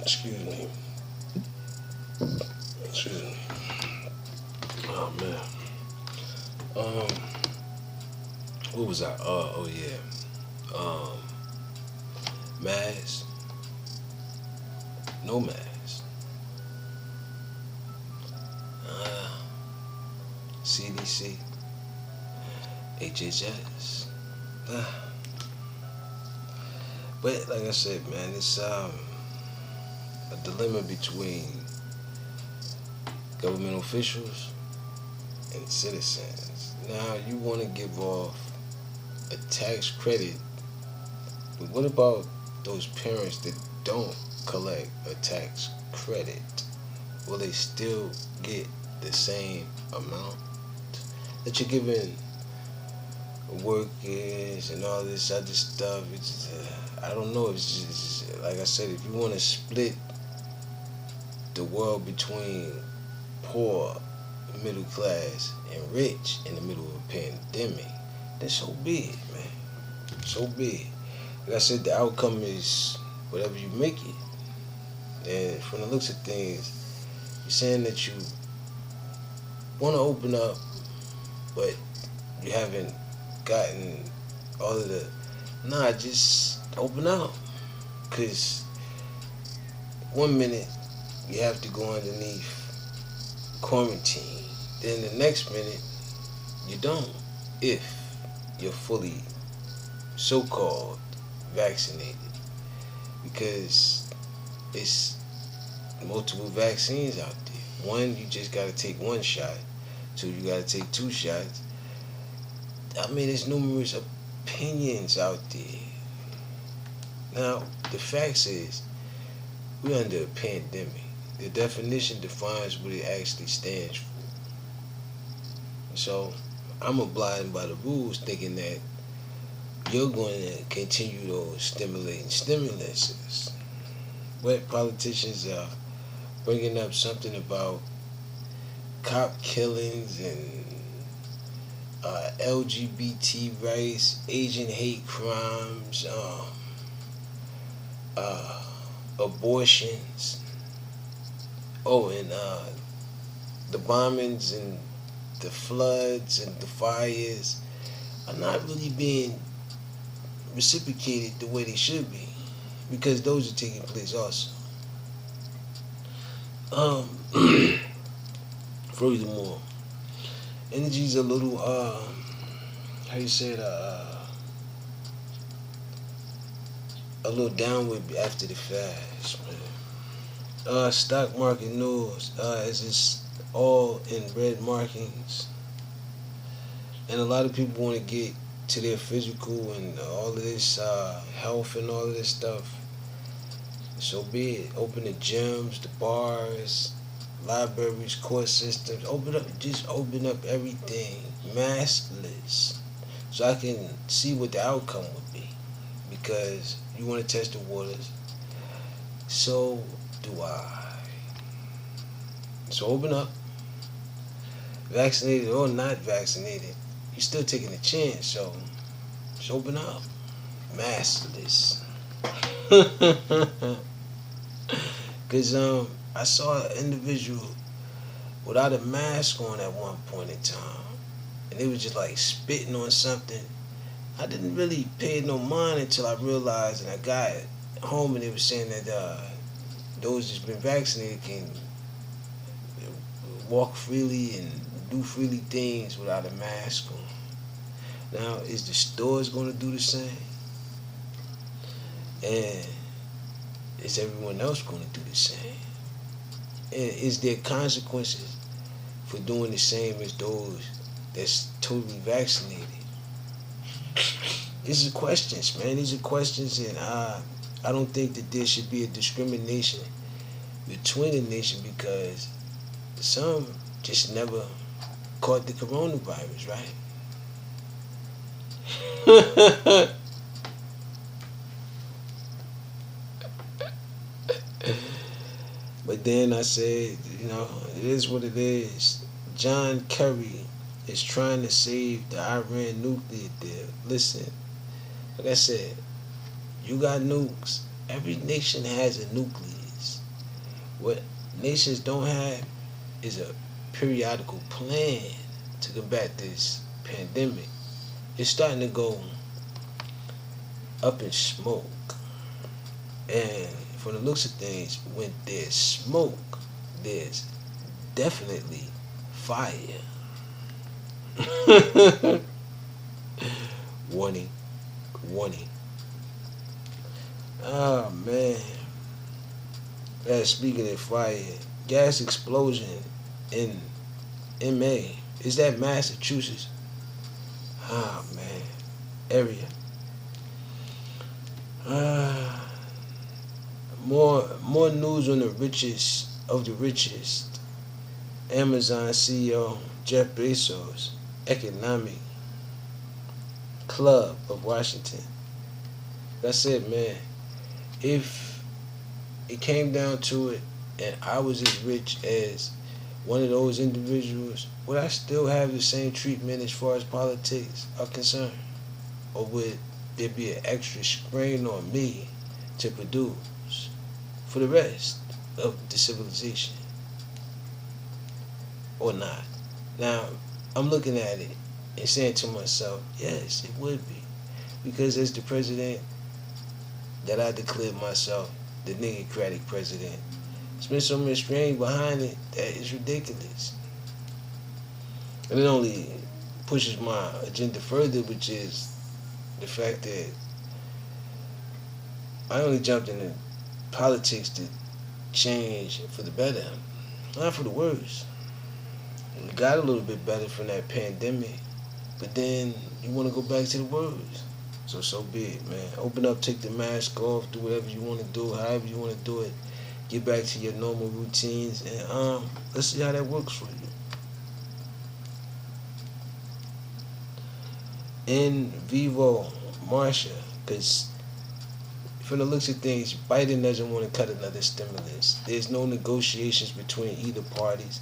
Excuse me. Excuse me. Oh man. Um, what was I? Oh yeah. Mask. No mask. Uh, CDC. HHS. Uh, but like I said, man, it's a dilemma between government officials and citizens. Now you want to give off a tax credit, but what about those parents that don't collect a tax credit? Will they still get the same amount that you're giving workers and all this other stuff? It's I don't know. It's just like I said. If you want to split the world between poor, middle class, and rich in the middle of a pandemic, then so be it, man. So be it. Like I said, the outcome is whatever you make it. And from the looks of things, you're saying that you want to open up, but you haven't gotten all of the. Nah, just open up. Because one minute you have to go underneath quarantine. Then the next minute you don't. If you're fully so-called vaccinated. Because it's multiple vaccines out there. One, you just got to take one shot. Two, you got to take two shots. I mean, there's numerous opinions out there. Now, the facts is, we're under a pandemic. The definition defines what it actually stands for. So, I'm abiding by the rules thinking that you're going to continue those stimulating stimulances. But politicians are bringing up something about cop killings and LGBT rights, Asian hate crimes, uh, abortions. Oh, and the bombings and the floods and the fires are not really being reciprocated the way they should be, because those are taking place also. Furthermore, energy's a little how you say it, a little downward after the fast, man. Stock market news is just all in red markings, and a lot of people want to get to their physical and all of this health and all of this stuff. So be it. Open the gyms, the bars, libraries, court systems. Open up, just open up everything, maskless, so I can see what the outcome would be. Because you want to test the waters, so do I. So open up, vaccinated or not vaccinated, you're still taking a chance. So just open up, maskless. Cause I saw an individual without a mask on at one point in time, and they was just like spitting on something. I didn't really pay no mind until I realized, and I got home and they were saying that those that's been vaccinated can walk freely and do freely things without a mask on. Now, is the stores going to do the same? And is everyone else going to do the same? And is there consequences for doing the same as those that's totally vaccinated? These are questions, man. These are questions, and I don't think that there should be a discrimination between the nation, because some just never caught the coronavirus, right? But then I said, it is what it is. John Kerry is trying to save the Iran nuclear deal. Listen, like I said, you got nukes. Every nation has a nucleus. What nations don't have is a periodical plan to combat this pandemic. It's starting to go up in smoke. And from the looks of things, when there's smoke, there's definitely fire. Warning, warning. Oh man. Speaking of fire, gas explosion in MA. Is that Massachusetts? Oh man. Area. More news on the richest of the richest. Amazon CEO Jeff Bezos, Economic Club of Washington. That's it, man. If it came down to it and I was as rich as one of those individuals, would I still have the same treatment as far as politics are concerned? Or would there be an extra strain on me to produce for the rest of the civilization? Or not? Now, I'm looking at it and saying to myself, yes, it would be. Because as the president that I declared myself, the niggerocratic president, there's been so much strain behind it that it's ridiculous. And it only pushes my agenda further, which is the fact that I only jumped into politics to change for the better, not for the worse. We got a little bit better from that pandemic, but then you want to go back to the worst. So be it, man. Open up, take the mask off, do whatever you want to do, however you want to do it. Get back to your normal routines, and let's see how that works for you. In vivo, Marsha, because from the looks of things, Biden doesn't want to cut another stimulus. There's no negotiations between either parties.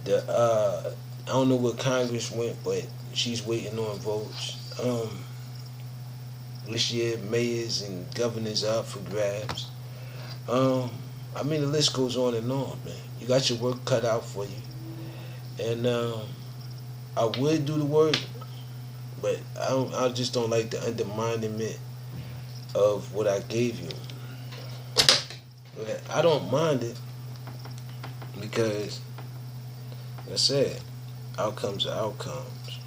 I don't know where Congress went, but she's waiting on votes. This year, mayors and governors are up for grabs. I mean, the list goes on and on, man. You got your work cut out for you, and I would do the work, but I just don't like the underminement of what I gave you. I don't mind it because, like I said, outcomes are outcomes.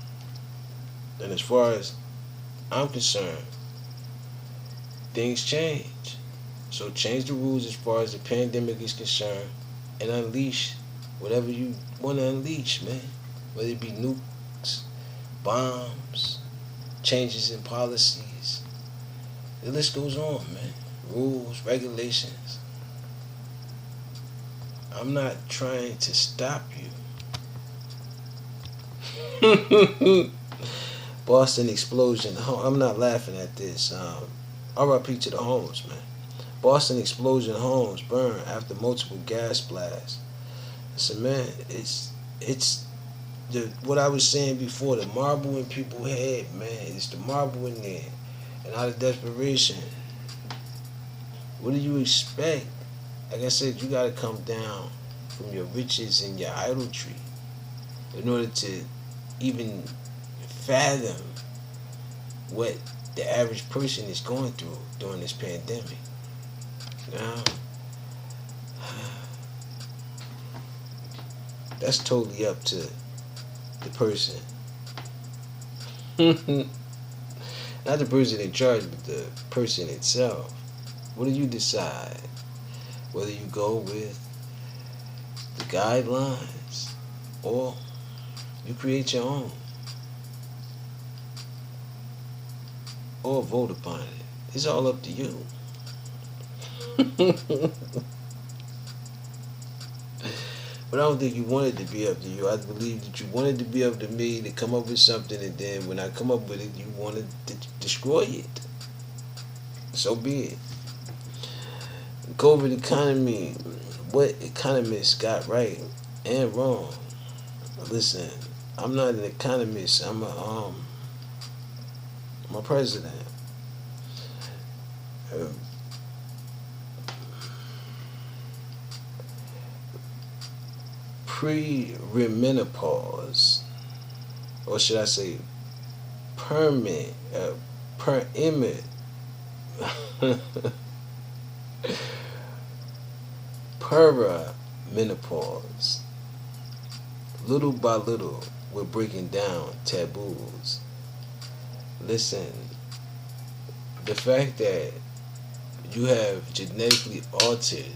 And as far as I'm concerned, things change. So change the rules as far as the pandemic is concerned and unleash whatever you want to unleash, man. Whether it be nukes, bombs, changes in policies. The list goes on, man. Rules, regulations. I'm not trying to stop you. Boston explosion. I'm not laughing at this. RIP to the homes, man. Boston explosion, homes burn after multiple gas blasts. I said, man, it's what I was saying before. The marble in people's head, man. It's the marble in there, and out of desperation, what do you expect? Like I said, you gotta come down from your riches and your idolatry in order to even fathom what the average person is going through during this pandemic. Now, that's totally up to the person. Not the person in charge, but the person itself. What do you decide? Whether you go with the guidelines or you create your own. Or vote upon it. It's all up to you. But I don't think you want it to be up to you. I believe that you want it to be up to me to come up with something, and then when I come up with it, you want to destroy it. So be it. COVID economy. What economists got right and wrong? Listen, I'm not an economist. I'm a president. Perimenopause, or should I say permit, permit, perimenopause. Little by little, we're breaking down taboos. Listen, the fact that you have genetically altered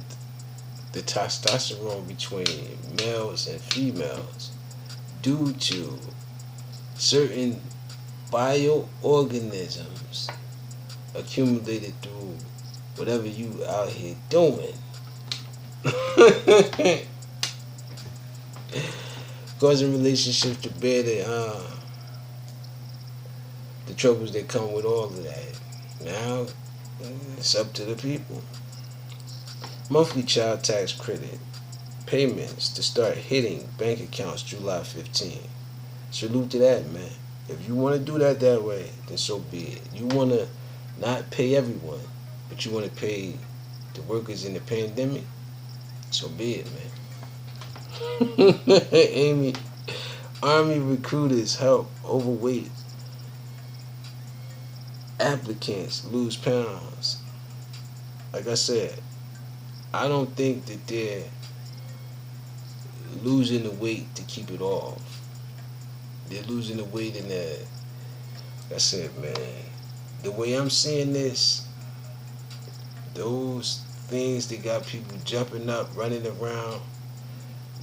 the testosterone between males and females due to certain bioorganisms accumulated through whatever you out here doing. Causing relationships to bear the troubles that come with all of that. Now, it's up to the people. Monthly child tax credit payments to start hitting bank accounts July 15. Salute to that, man. If you want to do that way, then so be it. You want to not pay everyone, but you want to pay the workers in the pandemic, so be it, man. Amy, Army recruiters help overweight applicants lose pounds. Like I said, I don't think that they're losing the weight to keep it off. They're losing the weight in the. Like I said, man, the way I'm seeing this, those things that got people jumping up, running around,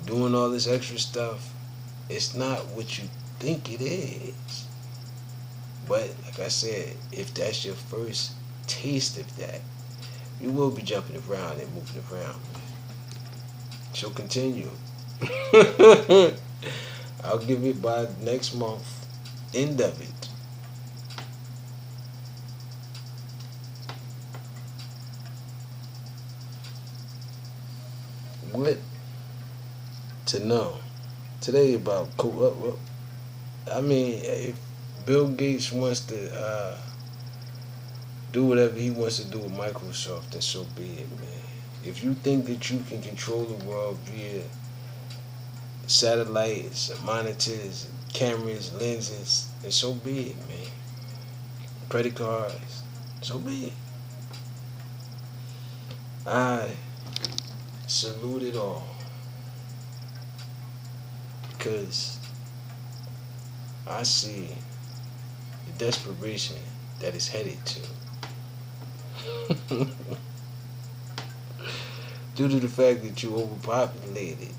doing all this extra stuff, it's not what you think it is. But like I said, if that's your first taste of that, you will be jumping around and moving around. So continue. I'll give it by next month. End of it. What to know today about I mean, if Bill Gates wants to do whatever he wants to do with Microsoft, then so be it, man. If you think that you can control the world via satellites, monitors, cameras, lenses, then so be it, man. Credit cards, so be it. I salute it all. Because I see the desperation that is headed to. Due to the fact that you overpopulated.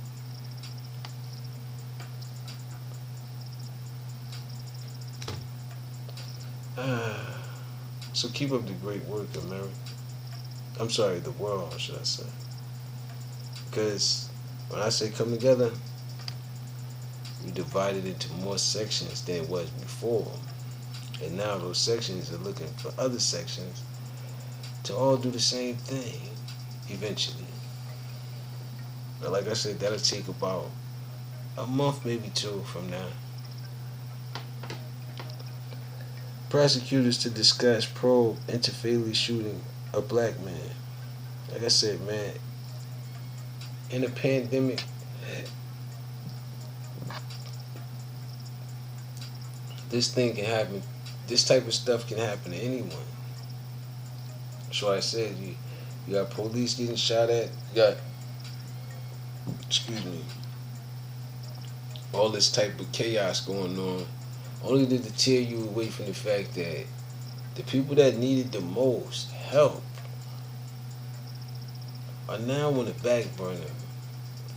So keep up the great work, America. I'm sorry, the world, should I say. Because when I say come together, we divided into more sections than it was before. And now those sections are looking for other sections to all do the same thing eventually. But like I said, that'll take about a month, maybe two from now. Prosecutors to discuss probe into fatally shooting a black man. Like I said, man, in a pandemic, this thing can happen. This type of stuff can happen to anyone. So I said, you got police getting shot at. You got, excuse me, all this type of chaos going on. Only to deter you away from the fact that the people that needed the most help are now on the back burner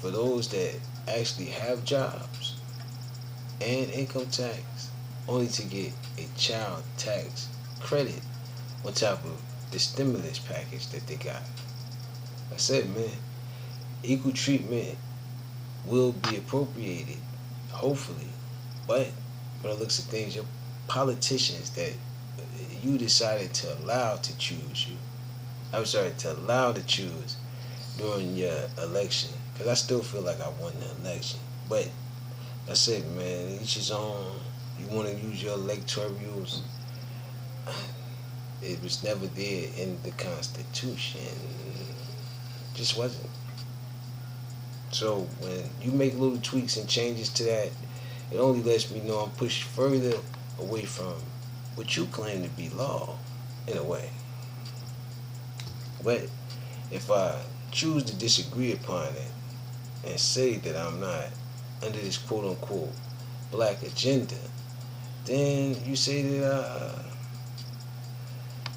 for those that actually have jobs and income tax, only to get a child tax credit on top of the stimulus package that they got. I said, man, equal treatment will be appropriated, hopefully, but when it looks at things, your politicians that you decided to allow to choose you, to allow to choose during your election, because I still feel like I won the election, but I said, man, each his own. You want to use your electorals, it was never there in the Constitution. It just wasn't. So when you make little tweaks and changes to that, it only lets me know I'm pushed further away from what you claim to be law, in a way. But if I choose to disagree upon it and say that I'm not under this quote unquote black agenda, then you say that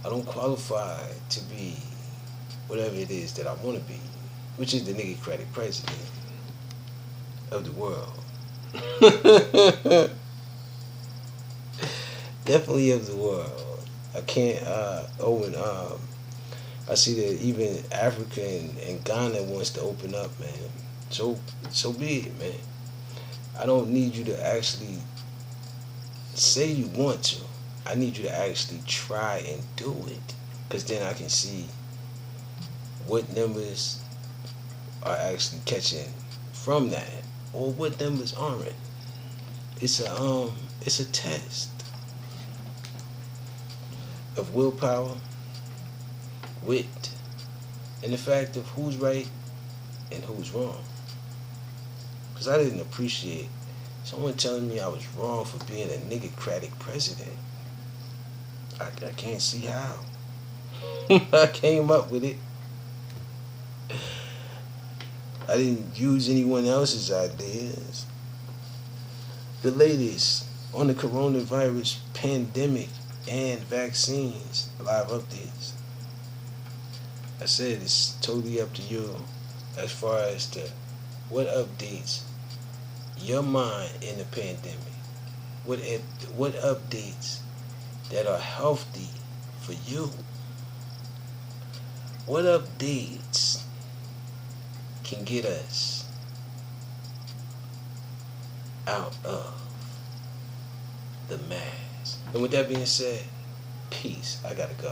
I don't qualify to be whatever it is that I want to be, which is the niggercratic president of the world. Definitely of the world. I can't. And I see that even Africa and Ghana wants to open up, man. So be it, man. I don't need you to actually say you want to. I need you to actually try and do it, because then I can see what numbers are actually catching from that, or what numbers aren't. It's a test of willpower, wit, and the fact of who's right and who's wrong. Because I didn't appreciate someone telling me I was wrong for being a niggercratic president. I can't see how. I came up with it. I didn't use anyone else's ideas. The latest on the coronavirus pandemic and vaccines live updates. I said it's totally up to you as far as to what updates your mind in the pandemic. What updates that are healthy for you? What updates can get us out of the mask? And with that being said, peace. I gotta go.